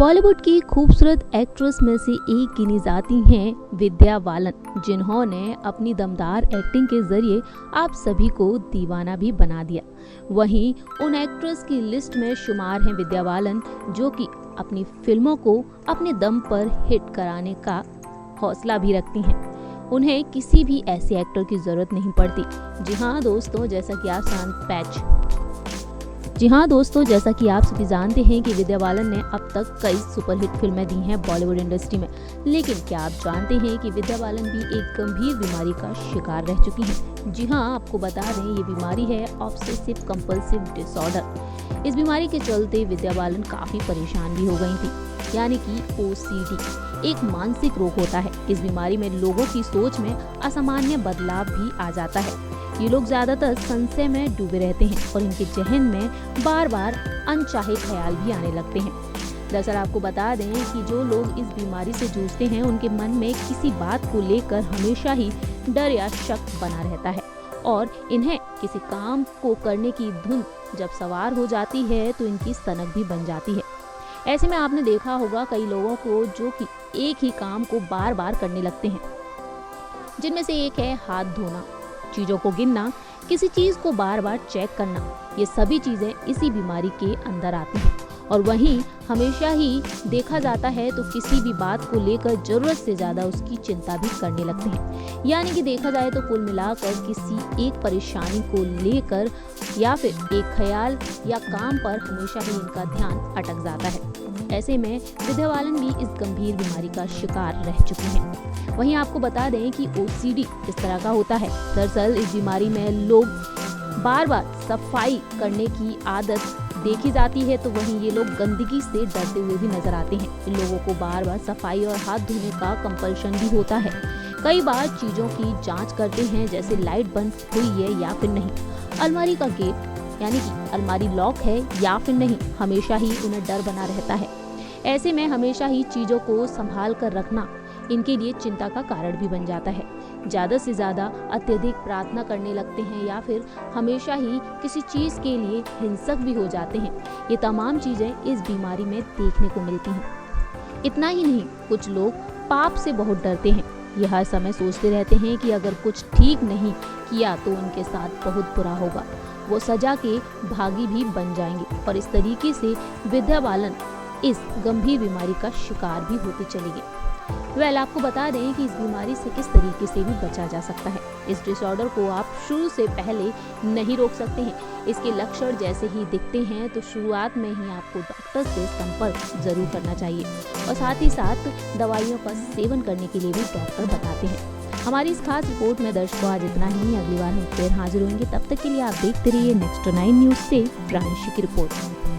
बॉलीवुड की खूबसूरत एक्ट्रेस में से एक गिनी जाती हैं विद्या बालन, जिन्होंने अपनी दमदार एक्टिंग के जरिए आप सभी को दीवाना भी बना दिया। वहीं उन एक्ट्रेस की लिस्ट में शुमार हैं विद्या बालन, जो कि अपनी फिल्मों को अपने दम पर हिट कराने का हौसला भी रखती हैं। उन्हें किसी भी ऐसे एक्टर की जरूरत नहीं पड़ती। जी हाँ दोस्तों, जैसा कि आप सभी जानते हैं कि विद्या बालन ने अब तक कई सुपरहिट फिल्में दी हैं बॉलीवुड इंडस्ट्री में। लेकिन क्या आप जानते हैं कि विद्या बालन भी एक गंभीर बीमारी का शिकार रह चुकी हैं? जी हाँ, आपको बता दें, ये बीमारी है ऑब्सेसिव कंपल्सिव डिसऑर्डर। इस बीमारी के चलते विद्या बालन काफी परेशान भी हो गई थी, यानी कि OCD एक मानसिक रोग होता है। इस बीमारी में लोगों की सोच में असामान्य बदलाव भी आ जाता है। ये लोग ज्यादातर संशय में डूबे रहते हैं और इनके जहन में बार बार अनचाहे ख्याल भी आने लगते हैं। दरअसल आपको बता दें कि जो लोग इस बीमारी से जूझते हैं, उनके मन में किसी बात को लेकर हमेशा ही डर या शक बना रहता है और इन्हें किसी काम को करने की धुन जब सवार हो जाती है तो इनकी सनक भी बन जाती है। ऐसे में आपने देखा होगा कई लोगों को जो कि एक ही काम को बार बार करने लगते हैं, जिनमें से एक है हाथ धोना, चीजों को गिनना, किसी चीज को बार बार चेक करना। ये सभी चीजें इसी बीमारी के अंदर आती हैं। और वहीं हमेशा ही देखा जाता है तो किसी भी बात को लेकर जरूरत से ज्यादा उसकी चिंता भी करने लगते हैं। यानी कि देखा जाए तो कुल मिलाकर किसी एक परेशानी को लेकर या फिर एक ख्याल या काम पर हमेशा ही इनका ध्यान अटक जाता है। ऐसे में विद्या बालन भी इस गंभीर बीमारी का शिकार रह चुकी हैं। वहीं आपको बता दें कि OCD इस तरह का होता है। दरअसल इस बीमारी में लोग बार बार सफाई करने की आदत देखी जाती है, तो वहीं ये लोग गंदगी से डरते हुए भी नजर आते हैं। इन लोगों को बार बार सफाई और हाथ धोने का कंपल्शन भी होता है। कई बार चीजों की जांच करते हैं, जैसे लाइट बंद हुई है या फिर नहीं, अलमारी का गेट यानी कि अलमारी लॉक है या फिर नहीं, हमेशा ही उन्हें डर बना रहता है। ऐसे में हमेशा ही चीजों को संभाल कर रखना इनके लिए चिंता का कारण भी बन जाता है। ज्यादा से ज्यादा अत्यधिक प्रार्थना करने लगते हैं या फिर हमेशा ही किसी चीज के लिए हिंसक भी हो जाते हैं। ये तमाम चीजें इस बीमारी में देखने को मिलती हैं। इतना ही नहीं, कुछ लोग पाप से बहुत डरते हैं। ये हर समय सोचते रहते हैं कि अगर कुछ ठीक नहीं किया तो उनके साथ बहुत बुरा होगा, वो सजा के भागी भी बन जाएंगे। और इस तरीके से विद्या बालन इस गंभीर बीमारी का शिकार भी होती चली गई। आपको बता दें कि इस बीमारी से किस तरीके से भी बचा जा सकता है। इस डिसऑर्डर को आप शुरू से पहले नहीं रोक सकते हैं। इसके लक्षण जैसे ही दिखते हैं तो शुरुआत में ही आपको डॉक्टर से संपर्क जरूर करना चाहिए और साथ ही साथ दवाइयों का सेवन करने के लिए भी डॉक्टर बताते हैं। हमारी इस खास रिपोर्ट में दर्शकों आज इतना ही। अगली बार हम फिर हाजिर होंगे। तब तक के लिए आप देखते रहिए Next 9 न्यूज से प्रांशी की रिपोर्ट।